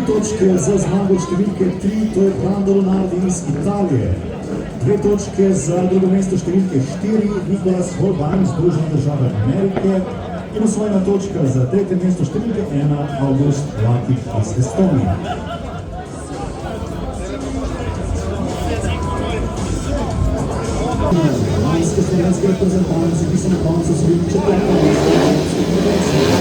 Točke za zmago številke 3, to je Brando Ronaldi iz Italije. 2 točke za drugo mesto številke 4, Nicolas Holbein iz Združenih držav Amerike. In osvojena točka za tretje mesto številke 1, August Latif iz Estonije. Lanske slovenske reprezentance, ki so na koncu osvojili 4. mesto evropske prvenstva.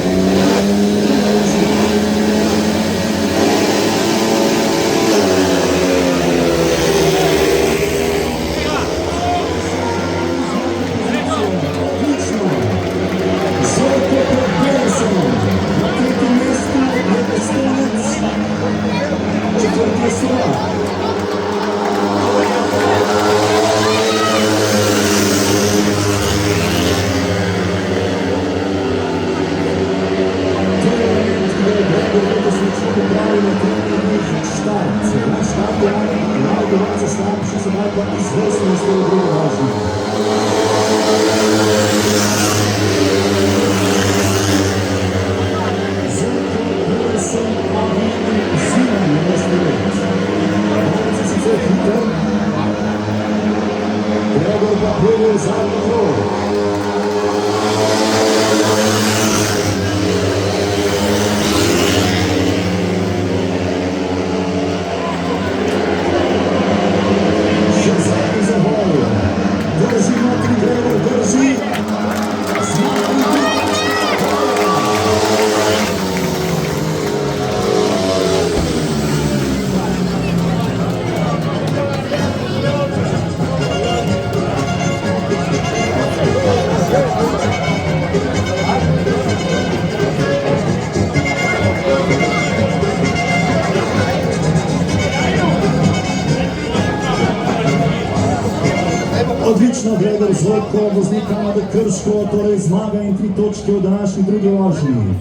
Odlično Gregor Zorko, voznik Kanade Krško, torej zmaga in 3 točke v današnji drugi vožnji.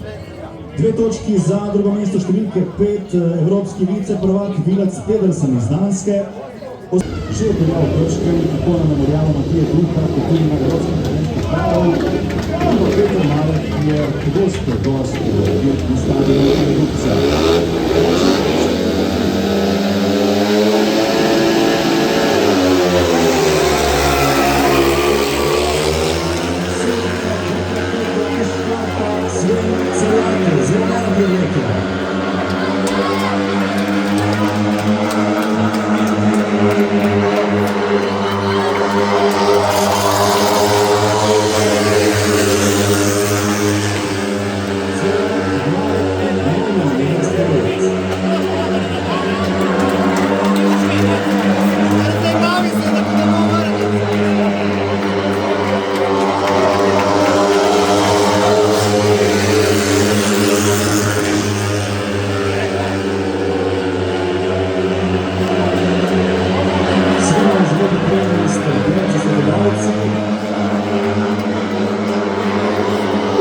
2 točki za drugo mesto številke 5, evropski viceprvak Vilac Pedersen iz Danske. Že je podal točke in tako na memorialu Matije Duha, kot tudi na evropskem prvenstvu parov. Ampak Peter Marek je pogosto gost v dirki stadionu Redukcija.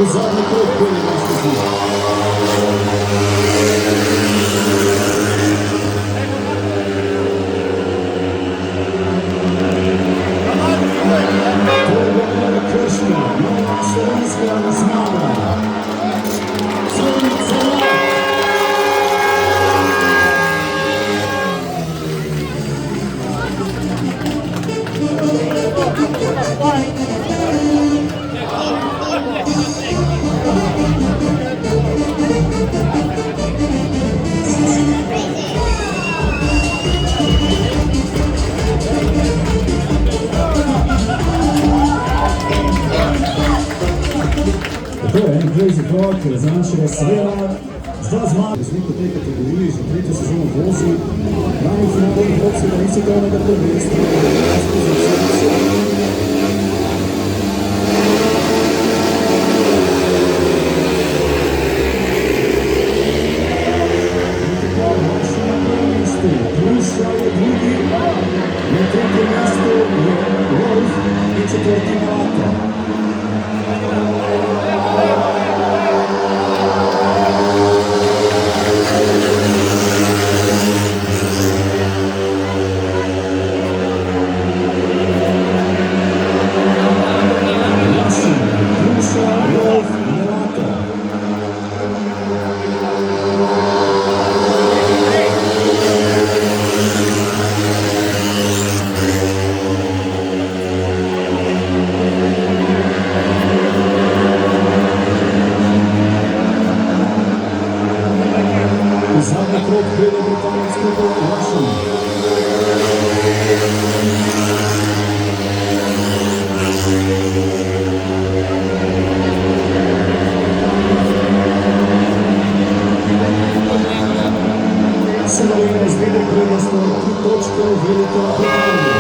v zadnji krog prvega izkušnja. Krška, nova slovenska zmaga. To je en crazy krog za našega Svela. Zdaj zmaga. Voznik v tej kategoriji že tretjo sezono vozi. Lani v finalu evropskega svetovnega prvenstva. Hruša je drugi, na tretjem mestu je Wolf in četvrti Malato. Zadnji krog Velike Britanije skupaj v Vašem. Slovenija izvede prednost 3 točke v Veliko Britanijo.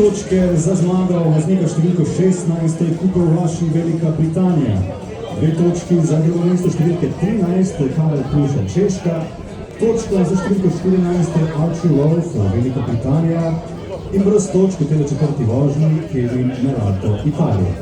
Točke za zmago voznika številko 16, to je Kuko Vlaši Velika Britanija. 2 točki za drugo mesto številke 13, to je Karel Preuss Češka. Točka za številko 14, to je Archie Wolf Velika Britanija. In brez točk v tej četrti vožnji Kevin Merato Italija.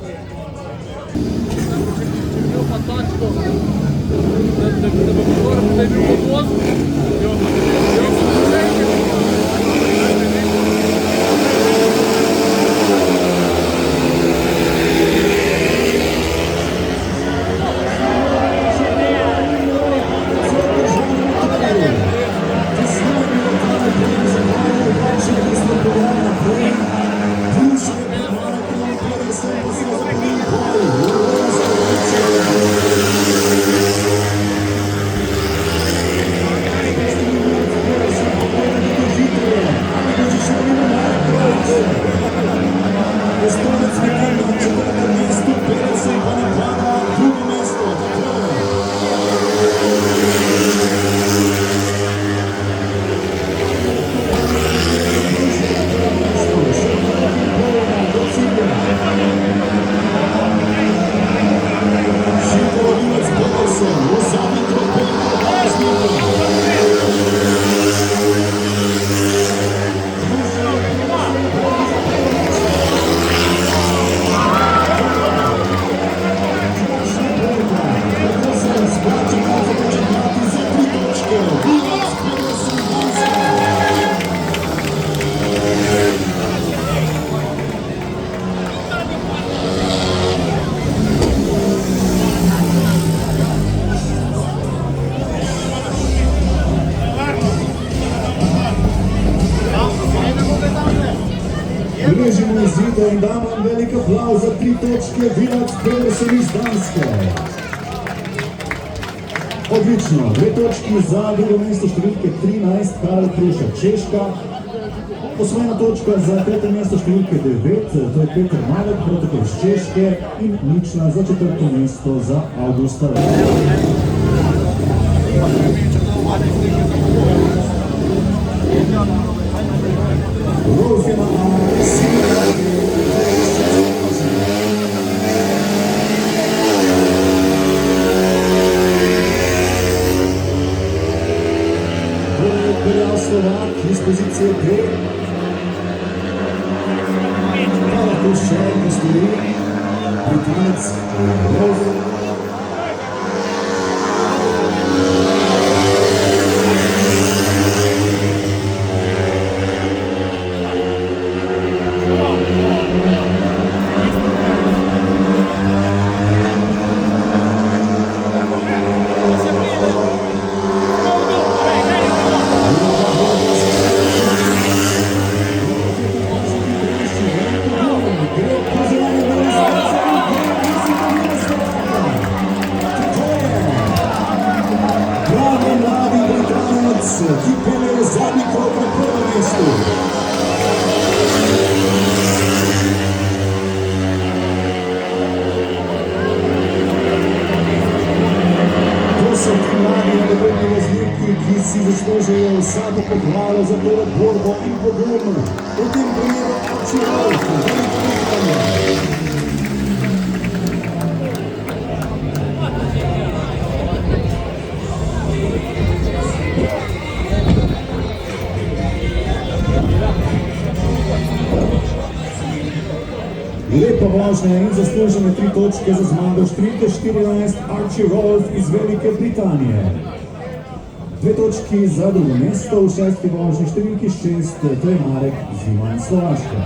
Beležimo izide in damo en velik aplavz za 3 točke Vilac Pedersen iz Danske. Odlično, 2 točki za drugo mesto številke 13, Karel Preuss Češka. Osvojena točka za tretje mesto številke 9, to je Peter Malek, protokol iz Češke, in nična za četvrto mesto za Augusta. Rozjema iz pozicije 2. Pa lahko še postori Britanec Rolf. Ki pelje zadnji krog na prvem mestu. To so ti mladi radovedni vozniki, ki si zaslužijo vsako pohvalo za to borbo in pogum. V tem primeru Archie Rolf, Velika Britanija. Lepa vožnja in zaslužene 3 točke za zmago številke 14 Archie Rolf iz Velike Britanije. 2 točki za drugo mesto v 6. vožnji številki 6, to je Marek Ziman, Slovaška.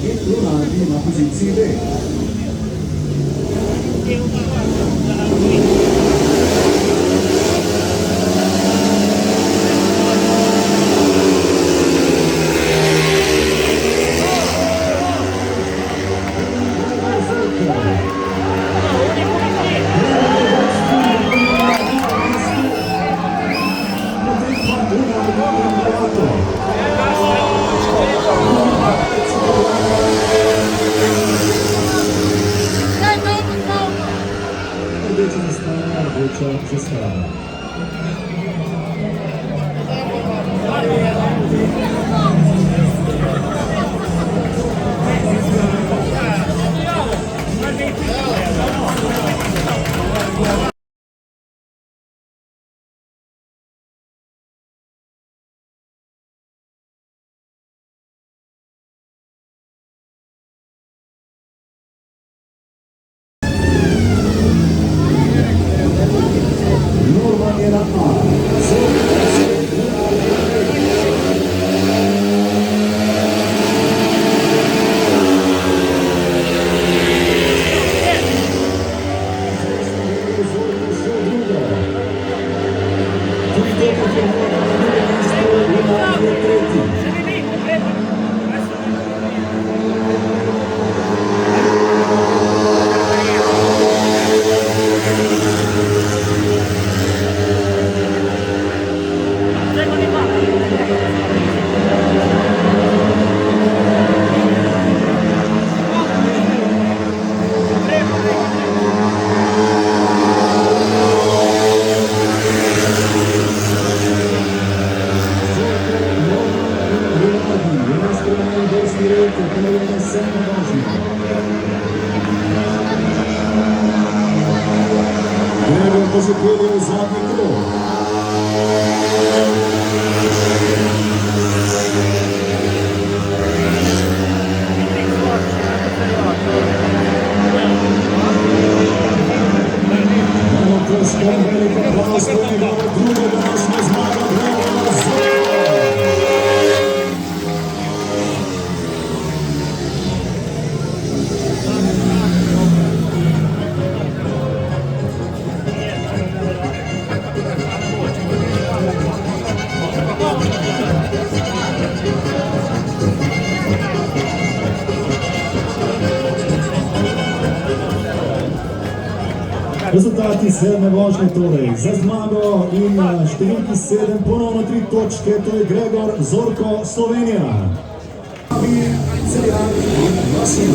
In Lunardi na poziciji B. Rdeča zastava, rdeča zastava. Gregor pa že pelje v zadnji krog. Imamo krškom veliko aplavz, to je njegova druga današnja zmaga Gregora Zorko. Rezultati 7. vožnje torej. Za zmago in številki 7 ponovno 3 točke, to je Gregor Zorko, Slovenija. Celjak in Vasil.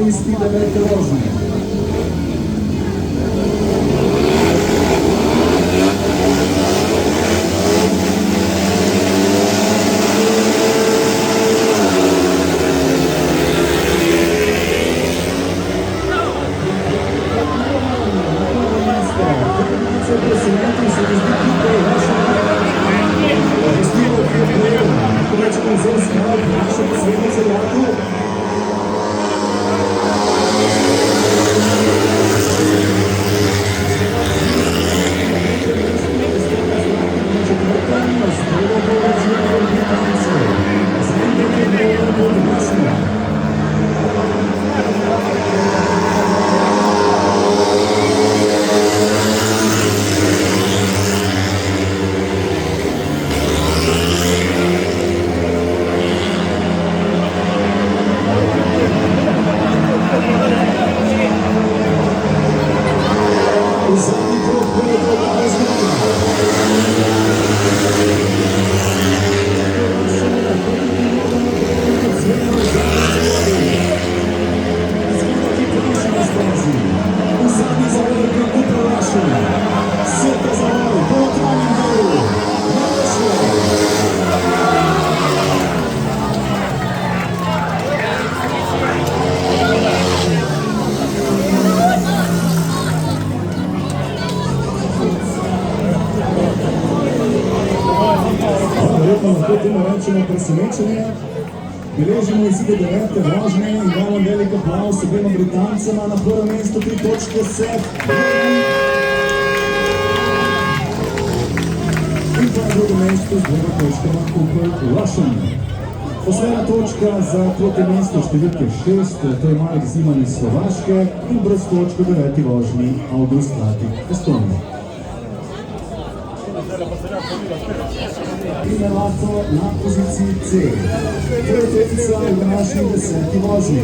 koristi 9. vožnje. Lahko temu rečemo presenečenje. Beležimo izide 9. vožnje in damo velik aplavz obema Britancema. Na prvem mestu 3 točke Seth in pa na drugem mestu z 2 točkama Cooper Russian. Poslednja točka za tretje mesto številke 6, to je Marek Ziman iz Slovaške in brez točke 9. vožnji August Latik Estonije. Primelato na poziciji C. To je tretjica v današnji 10. vožnji.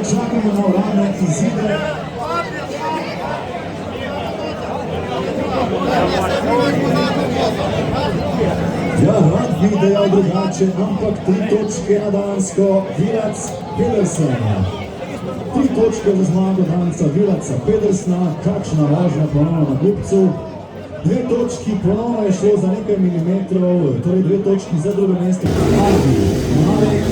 Čakamo na uradne izide. Ja, rad bi dejal drugače, ampak 3 točke na Dansko Vilac Pedersena. 3 točke za zmago Danca Vilaca Pedersena, kakšna vožnja ponovno na gubcu. 2 točki ponovno je šlo za nekaj milimetrov, torej 2 točki za drugo mesto. Marek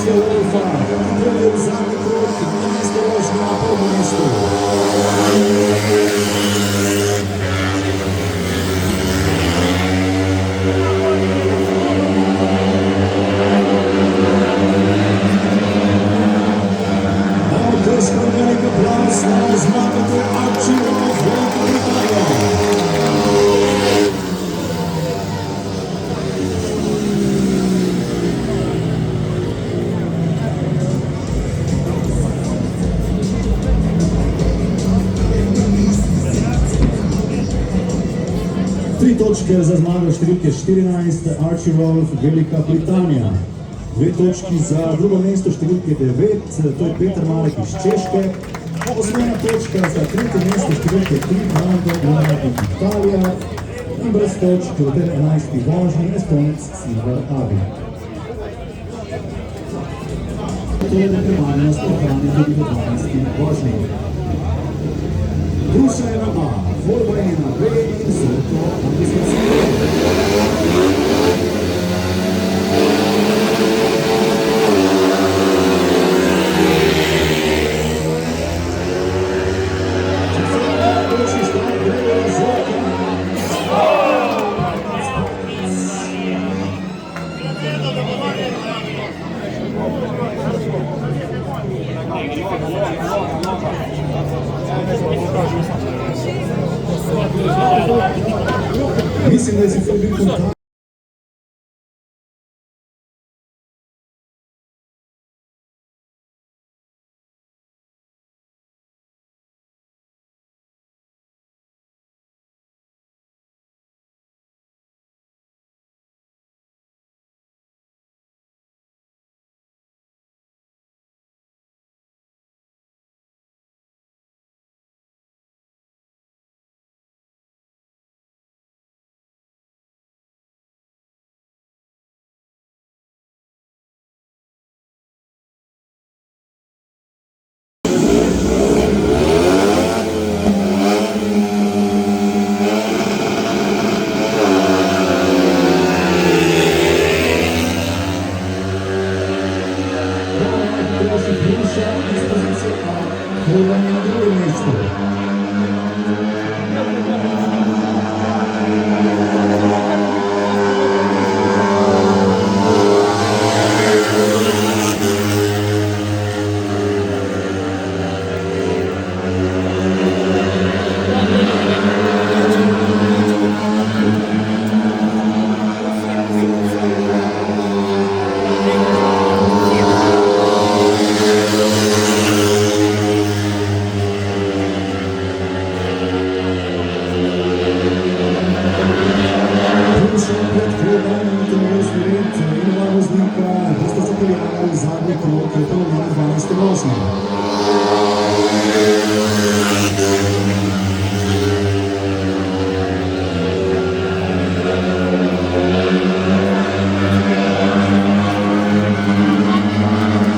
Matija Wolfa, ki pride v zadnji krog, 12. vožnja na prvem mestu. Dajmo Krško velik aplavz na zmagatelj Archie Rolf, Velika Britanija. Tri točke za zmago številke 14, Archie Rolf, Velika Britanija. 2 točki za drugo mesto številke 9, to je Peter Marek iz Češke. Osmena točka za tretje mesto številke 3, Brando Ulaja iz Italija. In brez točk v tem 11. vožnji Estonec Silver Abi. To je nepremanjenost ohrani tudi v 12. vožnji. Ruša je na A, Volvo je na B in Zorko na Mislim, da je sicer bil kontakt. Zadnji krog je to na 12. vožnji.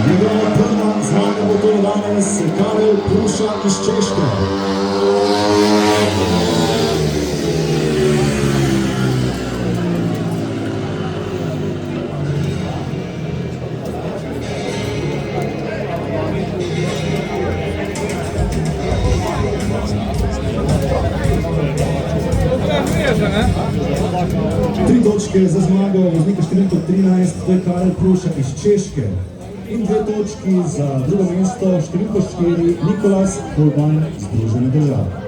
Njegova prva zmaga bo to danes Karel Pruša iz Češke. Tri točke za zmago voznika številko 13, to je Karel Pruša iz Češke. In 2 točki za drugo mesto številko 4, Nikolas Holbein, Združene države.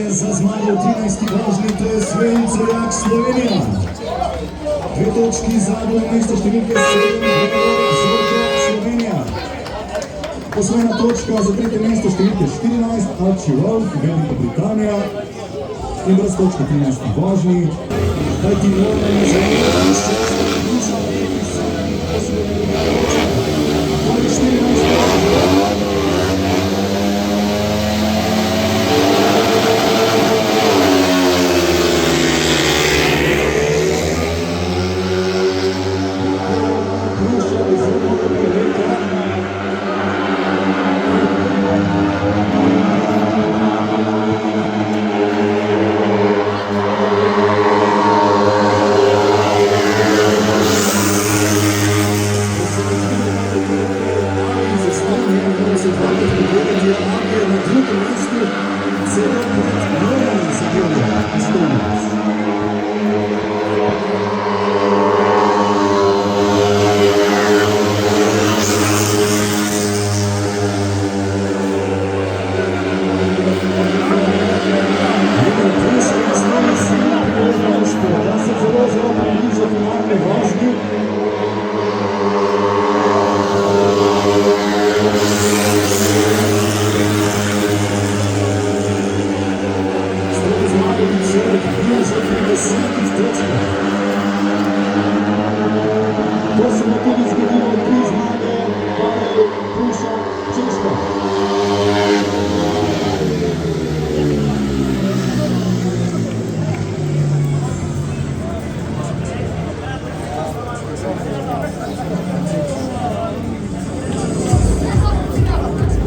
Za zmago v 13. vožnji, to je Sven Celjak, Slovenija. 2 točki za drugo mesto številke 7, Zorko, Slovenija. Osvojena točka za tretje mesto številke 14, Archie Wolf, Velika Britanija. In brez točke 13. vožnji. Kajti Norman je zajedno in 6. Dušan Ekis, osvojena točka. To je 14. vožnji.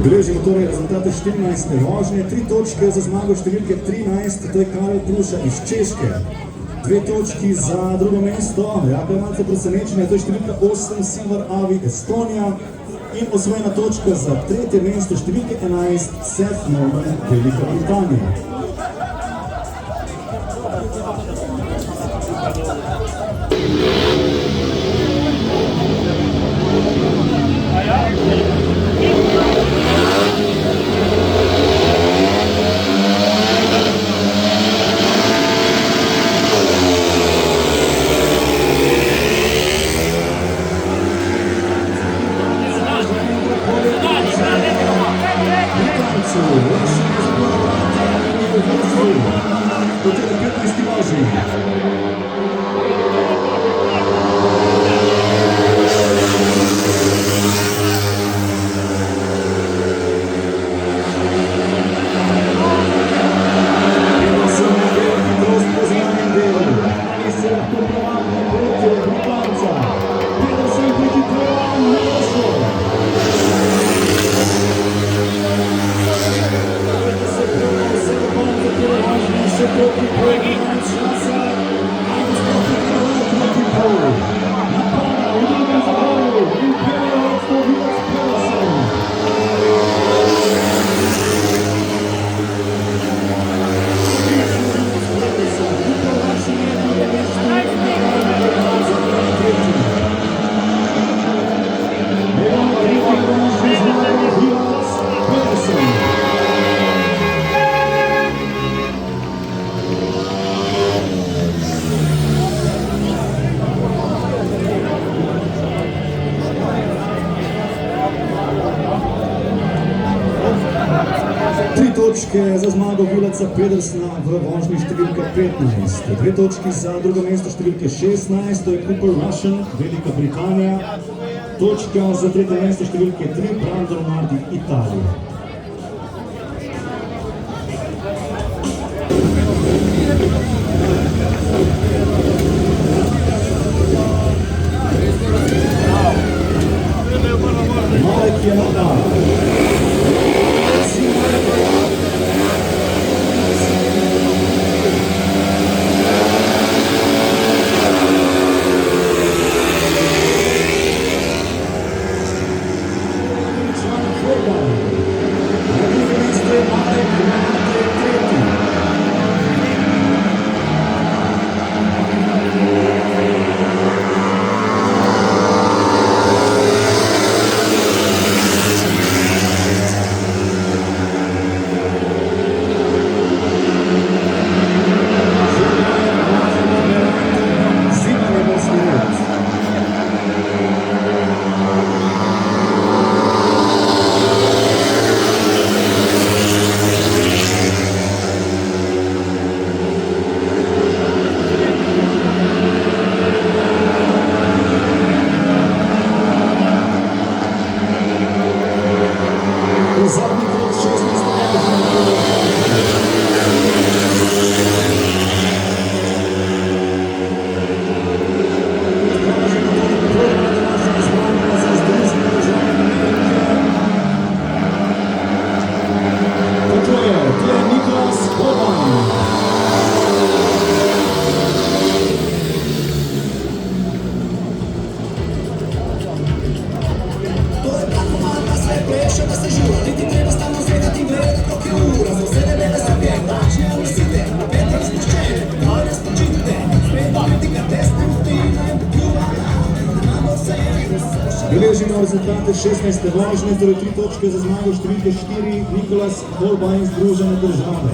Beležimo torej rezultate 14. vožnje, 3 točke za zmago številke 13, to je Karel Pruša iz Češke. 2 točki za drugo mesto, jako je malce presenečenje, to je številka 8, Silver Avi, Estonija. In osvojena točka za tretje mesto številke 11, Seth Norman, Velika Britanija. Točke za zmago Vileca Pedersena v vožnji številka 15. 2 točki za drugo mesto številke 16, to je Cooper Russian, Velika Britanija. Točka za tretje mesto številke 3, Brando Romardi, Italija. Marek je na A. Beležimo rezultate 16. vožnje, torej 3 točke za zmago številke 4, Nikolas Holbein, Združene države.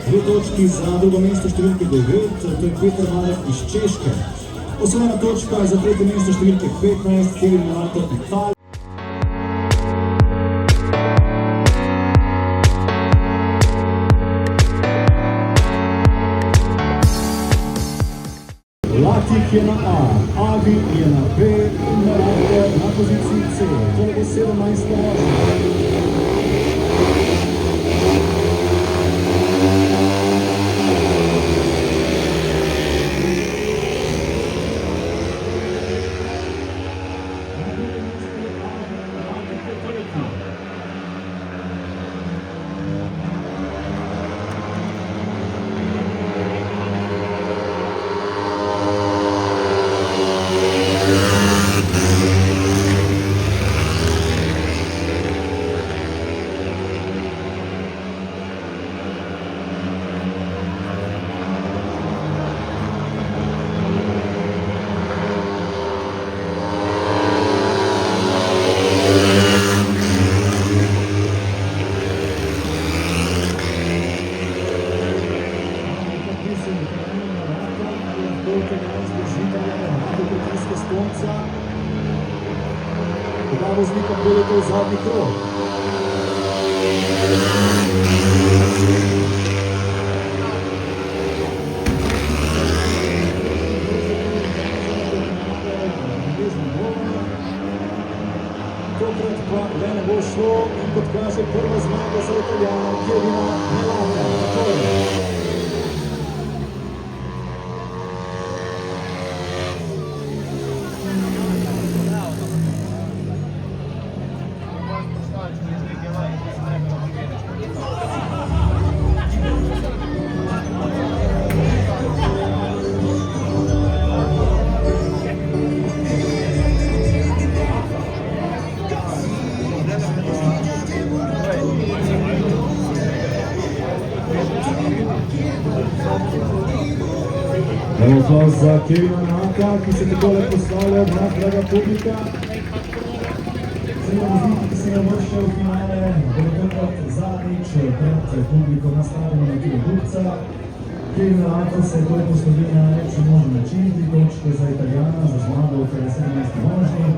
2 točki za drugo mesto številke 9, to je Peter Marek iz Češke. Osvojena točka za tretje mesto številke 15, Kevin Marto, Italija. Latik je na A, Avi je na B in Marko na poziciji C. To bo 17. vožnja. Oba voznika boljeta v zadnji krog. Tokrat pa le ne bo šlo in kot kaže prva zmaga za Italijana, Kevina Marka. Aplausos za Kevina Marka, ki se takole postavlja od nas, draga publika. Vsem vozniki, ki se je vršil v finale, bodo takrat zadnjič pred publiko nastavljeno na tega dupca. Kevin Marko se je to poslovil na najlepši možen način, 3 točke za Italijana, za zmago v 17. vožnji,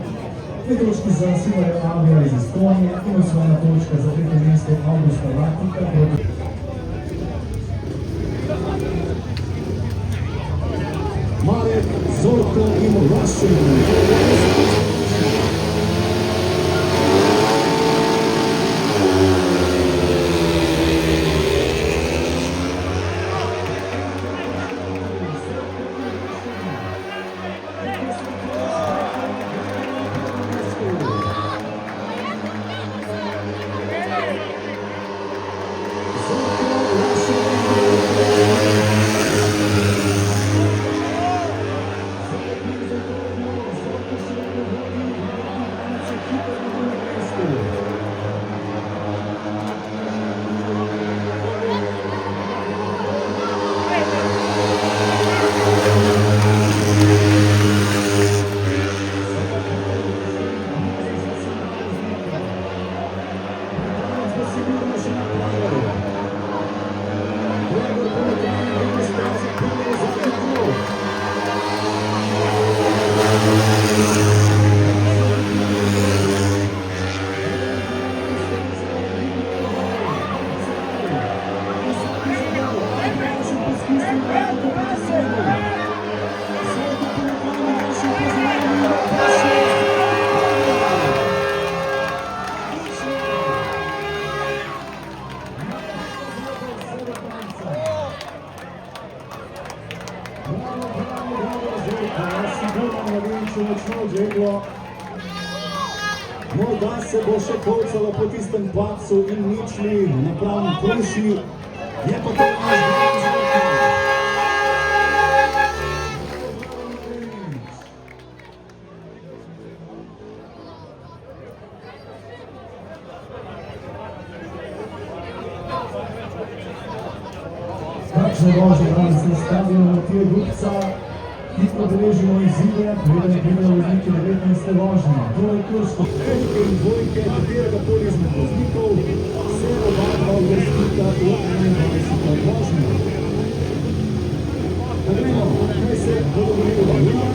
2 točke za Silvia Avija iz Estonije in osvojena točka za 3. mesto Augusta Latika proti Marek, Zorko in Russian. odleglo. Morda se bo še kolcalo po tistem padcu in ničli napram Kruši. Je pa to naš glavni zvrtnik. Takšne vožnje danes na stadionu Matije Gupca hitro beležimo izide, preden pridejo vozniki 19. vožnje. To je Krško. Enke in dvojke katerega koli izmed voznikov se obadva uvrstita v 21. vožnje. Poglejmo, kaj se bo dogodilo.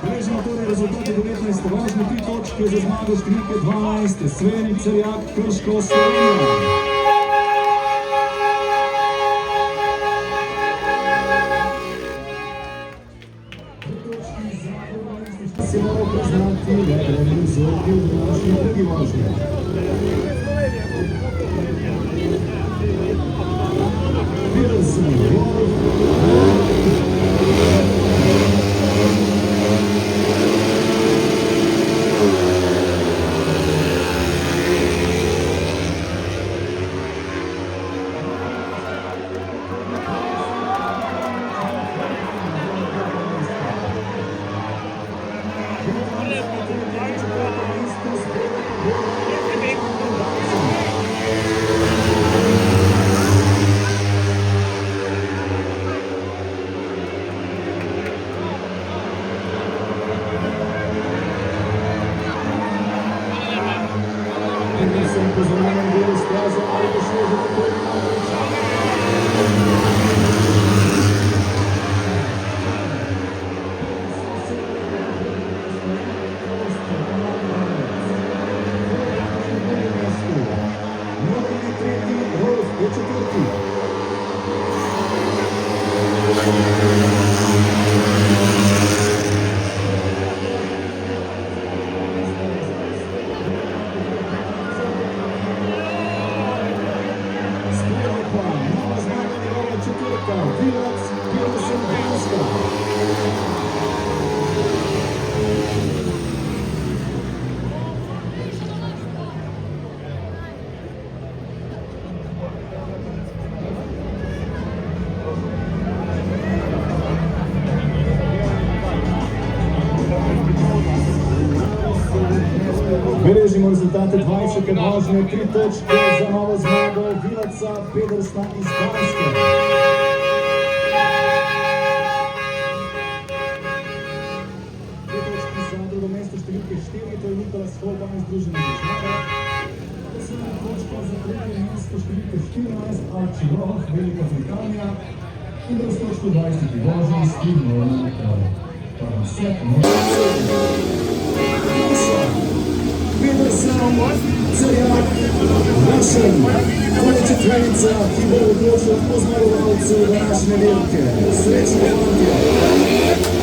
Beležimo torej rezultate 19. vožnje, 3 točke za zmago številke 12, Sven Cerjak, Krško, Slovenija. Se moramo priznati, da je bil vzorki v današnji drugi vožnji. Beležimo rezultate 20. vožnje, 3 točke za novo zmago Vilaca Pedersna iz Banske. 4, to je Nikolas Kolban iz Združenih držav. Posebna točka za tretje mesto številke 14, Archie Roh, Velika Britanija. In da v 120 vožnji s Kino na kraju. Pa vse Peterson, Celjak, Rašen, to je četverica, ki bo odločila po zmagovalcu današnje dirke. Srečno, fantje!